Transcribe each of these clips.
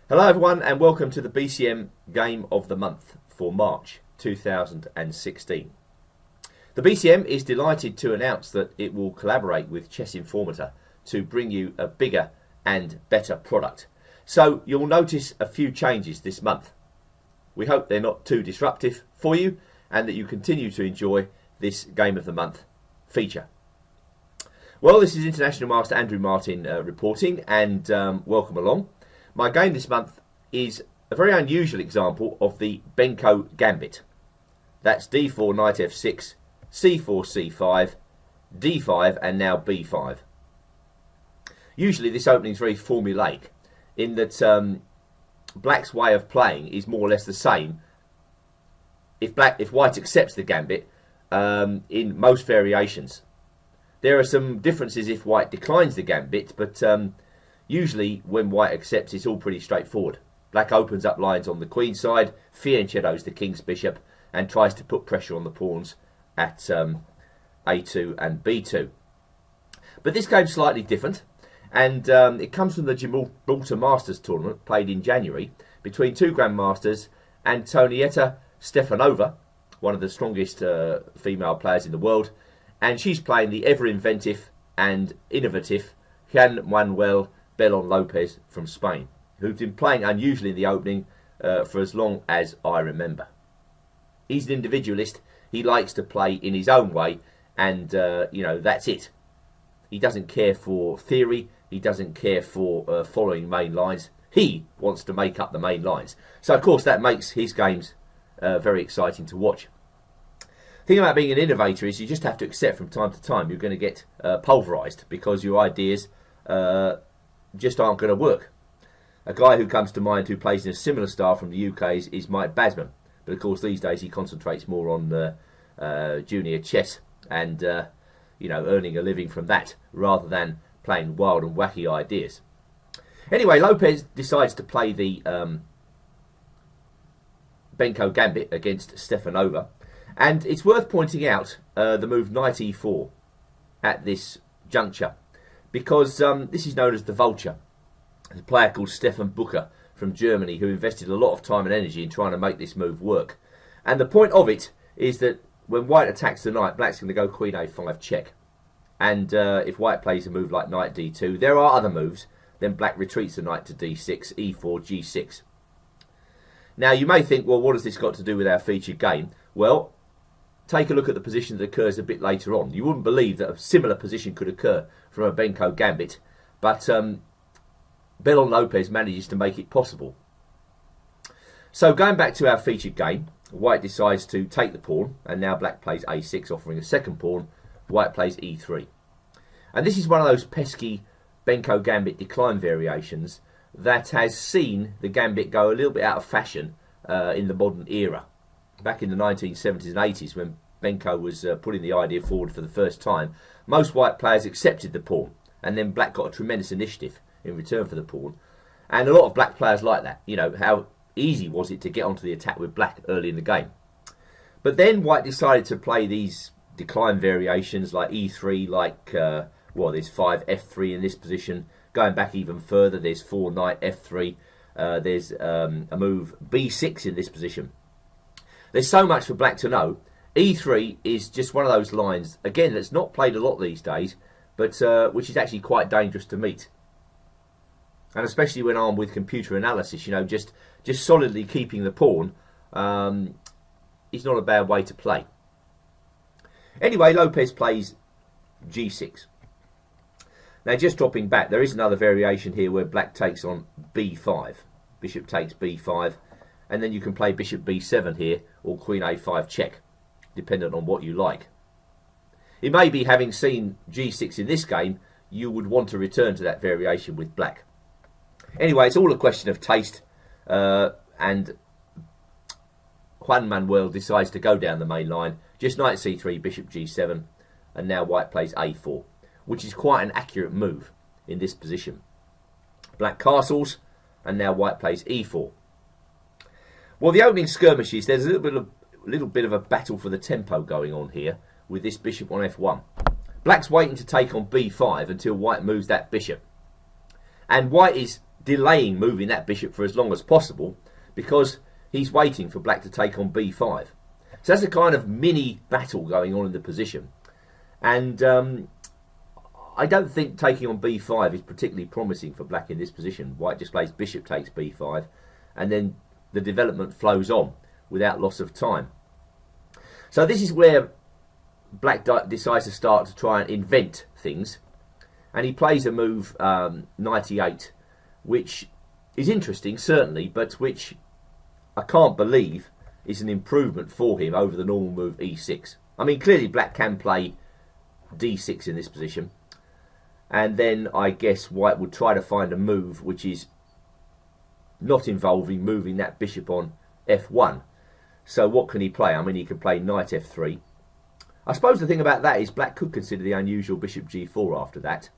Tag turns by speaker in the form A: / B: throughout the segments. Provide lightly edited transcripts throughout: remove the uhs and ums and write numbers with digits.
A: Hello everyone and welcome to the BCM Game of the Month for March 2016. The BCM is delighted to announce that it will collaborate with Chess Informator to bring you a bigger and better product. So you'll notice a few changes this month. We hope they're not too disruptive for you and that you continue to enjoy this Game of the Month feature. Well, this is International Master Andrew Martin reporting, and welcome along. My game this month is a very unusual example of the Benko Gambit. That's d4, knight f6, c4, c5, d5 and now b5. Usually this opening is very formulaic in that black's way of playing is more or less the same if white accepts the gambit in most variations. There are some differences if white declines the gambit, but usually when white accepts, it's all pretty straightforward. Black opens up lines on the queen side, fianchettos the king's bishop, and tries to put pressure on the pawns at a2 and b2. But this game's slightly different, and it comes from the Gibraltar Masters tournament played in January between two grandmasters, Antonietta Stefanova, one of the strongest female players in the world, and she's playing the ever-inventive and innovative Juan Manuel Belon Lopez from Spain, who's been playing unusually in the opening for as long as I remember. He's an individualist. He likes to play in his own way, and that's it. He doesn't care for theory. He doesn't care for following main lines. He wants to make up the main lines. So of course that makes his games very exciting to watch. The thing about being an innovator is you just have to accept from time to time you're going to get pulverised because your ideas just aren't going to work. A guy who comes to mind who plays in a similar style from the UK is Mike Basman, but of course these days he concentrates more on junior chess and earning a living from that rather than playing wild and wacky ideas. Anyway, Lopez decides to play the Benko Gambit against Stefanova, and it's worth pointing out the move knight e4 at this juncture, because this is known as the Vulture. There's a player called Stefan Bucher from Germany who invested a lot of time and energy in trying to make this move work. And the point of it is that when white attacks the knight, black's going to go queen a5 check. And if white plays a move like knight d2, there are other moves. Then black retreats the knight to d6, e4, g6. Now you may think, well, what has this got to do with our featured game? Well, take a look at the position that occurs a bit later on. You wouldn't believe that a similar position could occur from a Benko Gambit, but Belon Lopez manages to make it possible. So going back to our featured game, white decides to take the pawn, and now black plays a6, offering a second pawn. White plays e3. And this is one of those pesky Benko Gambit decline variations that has seen the Gambit go a little bit out of fashion in the modern era. Back in the 1970s and 80s, when Benko was putting the idea forward for the first time, most white players accepted the pawn, and then black got a tremendous initiative in return for the pawn. And a lot of black players like that. You know, how easy was it to get onto the attack with black early in the game? But then white decided to play these decline variations like e3, like, there's 5 f3 in this position. Going back even further, there's 4 knight f3. There's a move b6 in this position. There's so much for black to know. E3 is just one of those lines, again, that's not played a lot these days, but which is actually quite dangerous to meet. And especially when armed with computer analysis, just solidly keeping the pawn is not a bad way to play. Anyway, Lopez plays g6. Now, just dropping back, there is another variation here where black takes on b5. Bishop takes b5. And then you can play bishop b7 here, or queen a5 check, dependent on what you like. It may be, having seen g6 in this game, you would want to return to that variation with black. Anyway, it's all a question of taste, and Juan Manuel decides to go down the main line. Just knight c3, bishop g7, and now white plays a4, which is quite an accurate move in this position. Black castles, and now white plays e4. Well, the opening skirmishes, there's a little bit of a battle for the tempo going on here with this bishop on f1. Black's waiting to take on b5 until white moves that bishop. And white is delaying moving that bishop for as long as possible because he's waiting for black to take on b5. So that's a kind of mini battle going on in the position. And I don't think taking on b5 is particularly promising for black in this position. White just plays bishop takes b5, and then the development flows on without loss of time. So this is where black decides to start to try and invent things. And he plays a move, knight e8, which is interesting, certainly, but which I can't believe is an improvement for him over the normal move e6. I mean, clearly black can play d6 in this position. And then I guess white would try to find a move which is not involving moving that bishop on f1. So what can he play? I mean, he can play knight f3. I suppose the thing about that is black could consider the unusual bishop g4 after that.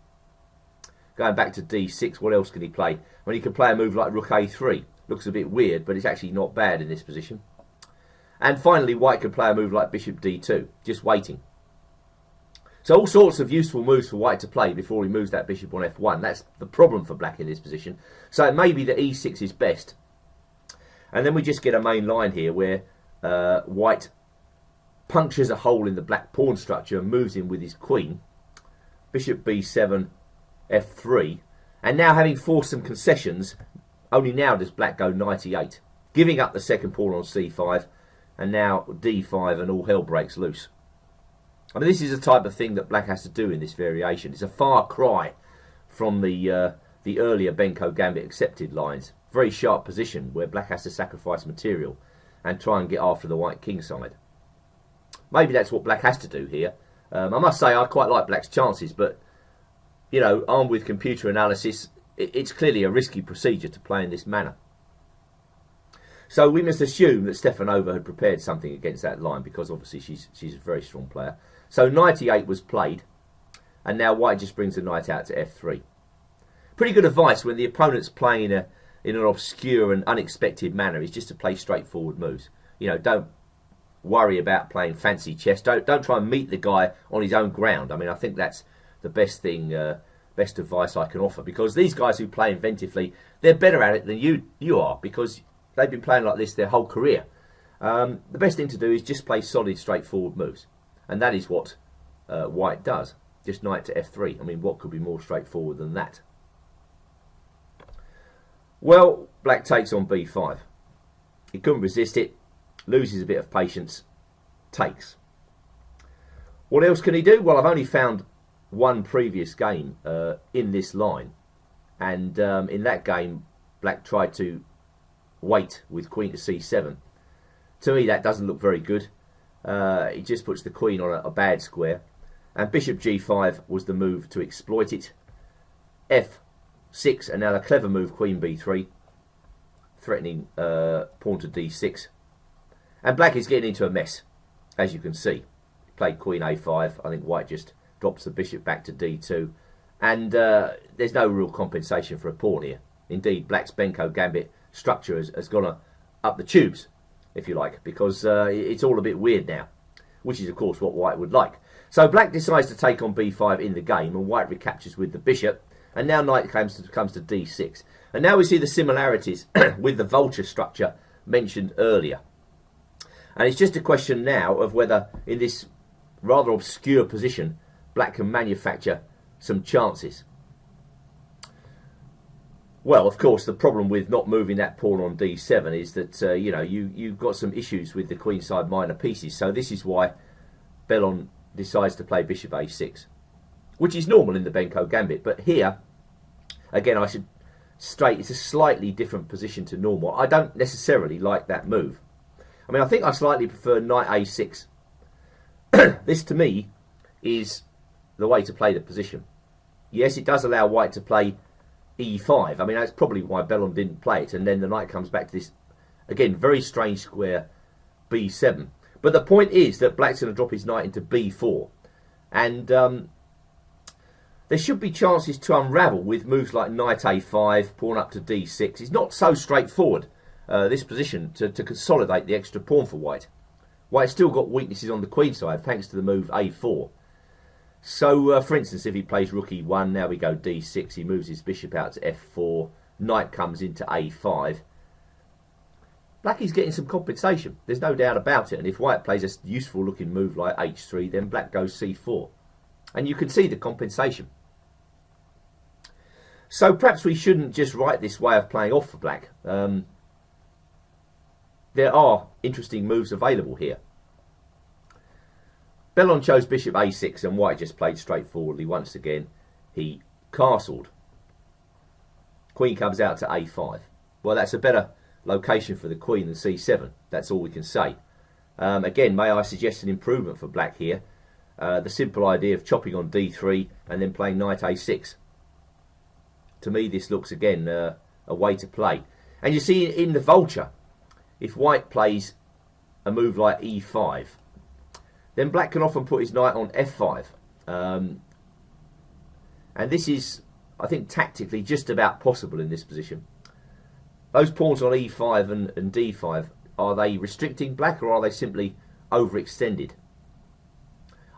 A: Going back to d6, what else can he play? Well, he can play a move like rook a3. Looks a bit weird, but it's actually not bad in this position. And finally, white can play a move like bishop d2, just waiting. So all sorts of useful moves for white to play before he moves that bishop on f1. That's the problem for black in this position. So it may be that e6 is best. And then we just get a main line here where white punctures a hole in the black pawn structure and moves in with his queen. Bishop b7, f3. And now, having forced some concessions, only now does black go knight e8, giving up the second pawn on c5, and now d5, and all hell breaks loose. I mean, this is the type of thing that black has to do in this variation. It's a far cry from the earlier Benko Gambit accepted lines. Very sharp position where black has to sacrifice material and try and get after the white king side. Maybe that's what black has to do here. I must say I quite like black's chances, but, you know, armed with computer analysis, it's clearly a risky procedure to play in this manner. So we must assume that Stefanova had prepared something against that line, because obviously she's a very strong player. So knight e8 was played, and now white just brings the knight out to f3. Pretty good advice when the opponent's playing in an obscure and unexpected manner is just to play straightforward moves. You know, don't worry about playing fancy chess. Don't try and meet the guy on his own ground. I mean, I think that's the best thing, best advice I can offer, because these guys who play inventively, they're better at it than you are, because they've been playing like this their whole career. The best thing to do is just play solid, straightforward moves, and that is what white does. Just knight to f3. I mean, what could be more straightforward than that? Well, black takes on b5. He couldn't resist it, loses a bit of patience, takes. What else can he do? Well, I've only found one previous game in this line, and in that game black tried to wait with queen to c7. To me, that doesn't look very good. He just puts the queen on a bad square, and bishop g5 was the move to exploit it. f6, and now the clever move queen b3, threatening pawn to d6. And black is getting into a mess, as you can see. He played queen a5. I think white just drops the bishop back to d2, and there's no real compensation for a pawn here. Indeed, black's Benko Gambit structure has gone up the tubes, if you like, because it's all a bit weird now, which is of course what white would like. So black decides to take on b5 in the game, and white recaptures with the bishop, and now knight comes to d6. And now we see the similarities with the vulture structure mentioned earlier. And it's just a question now of whether, in this rather obscure position, black can manufacture some chances. Well, of course, the problem with not moving that pawn on d7 is that you know, you've got some issues with the queenside minor pieces. So this is why Bellon decides to play bishop a6, which is normal in the Benko Gambit. But here, again, I should straight, it's a slightly different position to normal. I don't necessarily like that move. I mean, I think I slightly prefer knight a6. This, to me, is the way to play the position. Yes, it does allow white to play e5. I mean, that's probably why Bellon didn't play it. And then the knight comes back to this, again, very strange square b7. But the point is that black's going to drop his knight into b4. And there should be chances to unravel with moves like knight a5, pawn up to d6. It's not so straightforward, this position, to consolidate the extra pawn for white. White's still got weaknesses on the queen side, thanks to the move a4. So, for instance, if he plays rook e1, now we go d6, he moves his bishop out to f4, knight comes into a5, black is getting some compensation. There's no doubt about it. And if white plays a useful looking move like h3, then black goes c4. And you can see the compensation. So perhaps we shouldn't just write this way of playing off for black. There are interesting moves available here. Bellon chose bishop a6 and white just played straightforwardly once again. He castled. Queen comes out to a5. Well, that's a better location for the queen than c7. That's all we can say. Again, may I suggest an improvement for black here. The simple idea of chopping on d3 and then playing knight a6. To me, this looks again a way to play. And you see in the vulture, if white plays a move like e5, then black can often put his knight on f5. And this is, I think, tactically just about possible in this position. Those pawns on e5 and d5, are they restricting black or are they simply overextended?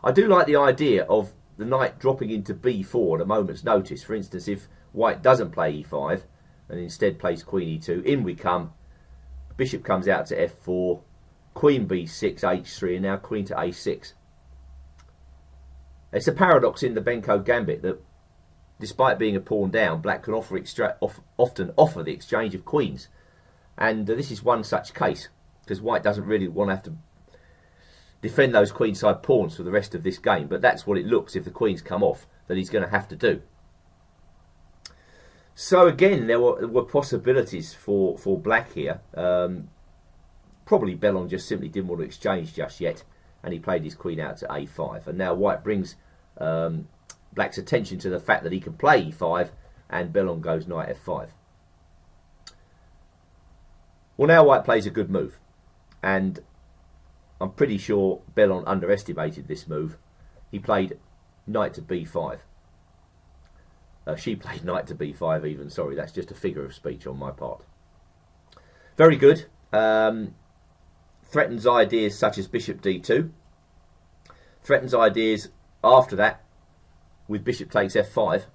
A: I do like the idea of the knight dropping into b4 at a moment's notice. For instance, if white doesn't play e5 and instead plays queen e2, in we come, bishop comes out to f4, queen b6, h3, and now queen to a6. It's a paradox in the Benko gambit that despite being a pawn down, black can often offer the exchange of queens. And this is one such case, because white doesn't really want to have to defend those queenside pawns for the rest of this game. But that's what it looks, if the queens come off, that he's going to have to do. So again, there were possibilities for black here. Probably Bellon just simply didn't want to exchange just yet, and he played his queen out to a5. And now white brings black's attention to the fact that he can play e5, and Bellon goes knight f5. Well, now white plays a good move, and I'm pretty sure Bellon underestimated this move. He played knight to b5. She played knight to b5 even. Sorry, that's just a figure of speech on my part. Very good. Threatens ideas such as bishop d2. Threatens ideas after that with bishop takes f5.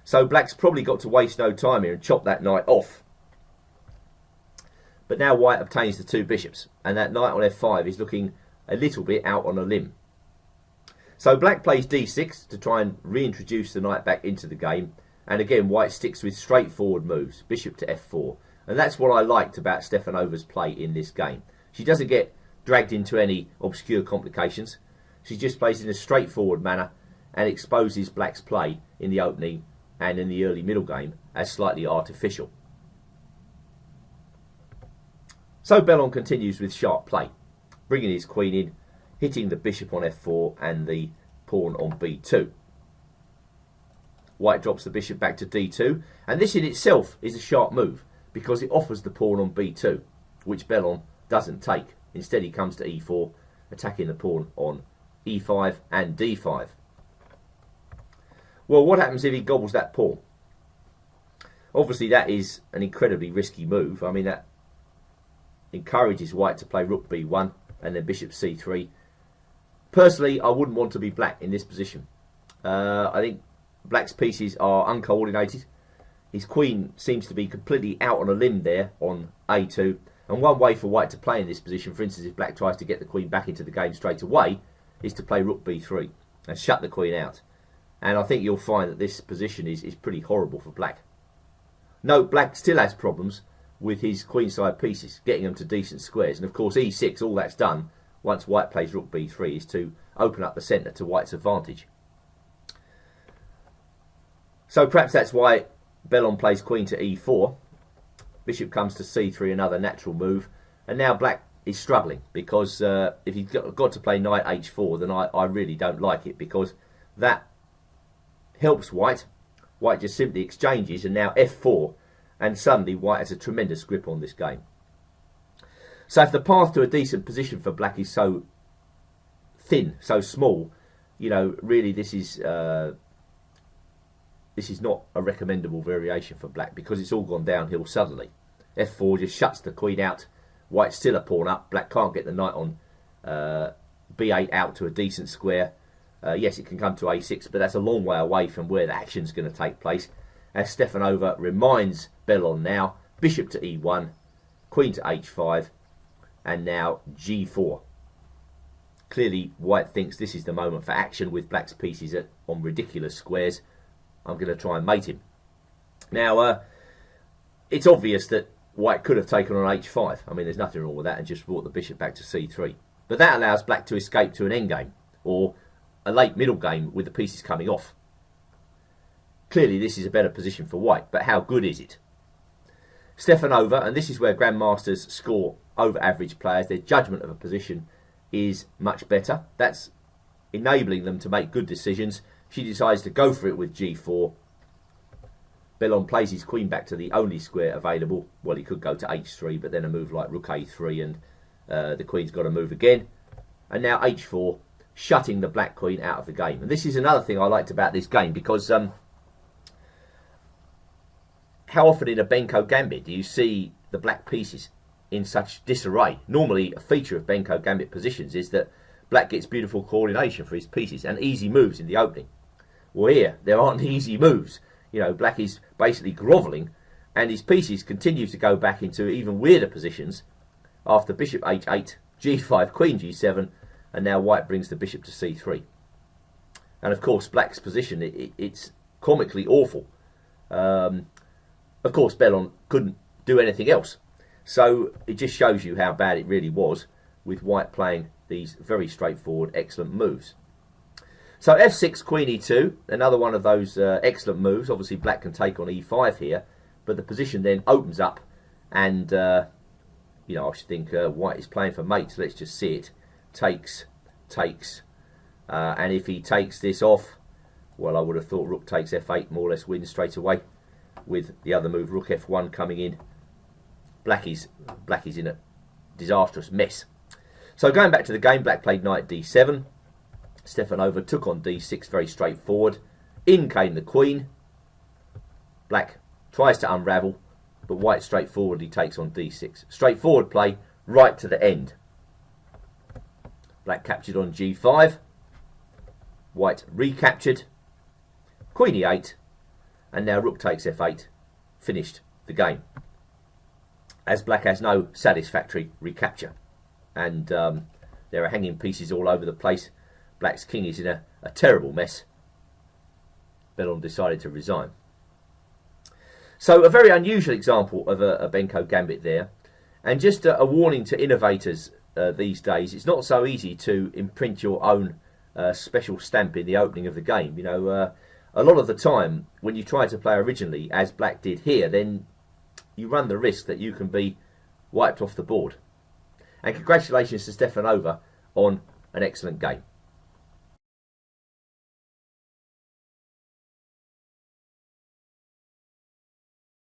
A: So black's probably got to waste no time here and chop that knight off. But now white obtains the two bishops, and that knight on f5 is looking a little bit out on a limb. So black plays d6 to try and reintroduce the knight back into the game. And again, white sticks with straightforward moves, bishop to f4. And that's what I liked about Stefanova's play in this game. She doesn't get dragged into any obscure complications. She just plays in a straightforward manner and exposes black's play in the opening and in the early middle game as slightly artificial. So Bellon continues with sharp play, bringing his queen in, hitting the bishop on f4 and the pawn on b2. White drops the bishop back to d2, and this in itself is a sharp move because it offers the pawn on b2, which Bellon doesn't take. Instead he comes to e4, attacking the pawn on e5 and d5. Well, what happens if he gobbles that pawn? Obviously that is an incredibly risky move. I mean, that encourages white to play rook b1 and then bishop c3. Personally, I wouldn't want to be black in this position. I think black's pieces are uncoordinated. His queen seems to be completely out on a limb there on a2. And one way for white to play in this position, for instance, if black tries to get the queen back into the game straight away, is to play rook b3 and shut the queen out. And I think you'll find that this position is pretty horrible for black. Note, black still has problems with his queenside pieces, getting them to decent squares. And of course, e6, all that's done once white plays rook b3 is to open up the centre to white's advantage. So perhaps that's why Bellon plays queen to e4. Bishop comes to c3, another natural move. And now black is struggling because if he's got to play knight h4, then I really don't like it, because that helps white. White just simply exchanges, and now f4, and suddenly white has a tremendous grip on this game. So if the path to a decent position for black is so thin, so small, you know, really this is not a recommendable variation for black, because it's all gone downhill suddenly. f4 just shuts the queen out. White's still a pawn up. Black can't get the knight on b8 out to a decent square. Yes, it can come to a6, but that's a long way away from where the action's going to take place. as Stefanova reminds Bellon now, bishop to e1, queen to h5, and now g4. Clearly, white thinks this is the moment for action with black's pieces on ridiculous squares. I'm going to try and mate him. Now, it's obvious that white could have taken on h5. I mean, there's nothing wrong with that, and just brought the bishop back to c3. But that allows black to escape to an endgame, or a late middle game with the pieces coming off. Clearly, this is a better position for white, but how good is it? Stefanova, and this is where grandmasters score over average players, their judgment of a position is much better. That's enabling them to make good decisions. She decides to go for it with g4. Bellon plays his queen back to the only square available. Well, he could go to h3, but then a move like rook a3, and the queen's got to move again. And now h4, shutting the black queen out of the game. And this is another thing I liked about this game, because how often in a Benko gambit do you see the black pieces in such disarray? Normally, a feature of Benko gambit positions is that black gets beautiful coordination for his pieces and easy moves in the opening. Well, here, there aren't easy moves. You know, black is basically grovelling, and his pieces continue to go back into even weirder positions after bishop h8, g5, queen g7, and now white brings the bishop to c3. And of course, black's position, it's comically awful. Of course, Bellon couldn't do anything else. So it just shows you how bad it really was, with white playing these very straightforward, excellent moves. So f6, queen e2, another one of those excellent moves. Obviously, black can take on e5 here, but the position then opens up, and I should think white is playing for mate. So let's just see it. Takes, and if he takes this off, well, I would have thought rook takes f8 more or less wins straight away, with the other move, rook f1 coming in. Black is in a disastrous mess. So going back to the game, black played knight d7. Stefanova took on d6, very straightforward. In came the queen. Black tries to unravel, but white straightforwardly takes on d6. Straightforward play right to the end. Black captured on g5. White recaptured. Queen e8. And now rook takes f8. Finished the game, as black has no satisfactory recapture. And there are hanging pieces all over the place. Black's king is in a terrible mess. Bellon decided to resign. So a very unusual example of a Benko gambit there. And just a warning to innovators these days, it's not so easy to imprint your own special stamp in the opening of the game. You know, a lot of the time, when you try to play originally, as black did here, then you run the risk that you can be wiped off the board. And congratulations to Stefanova on an excellent game.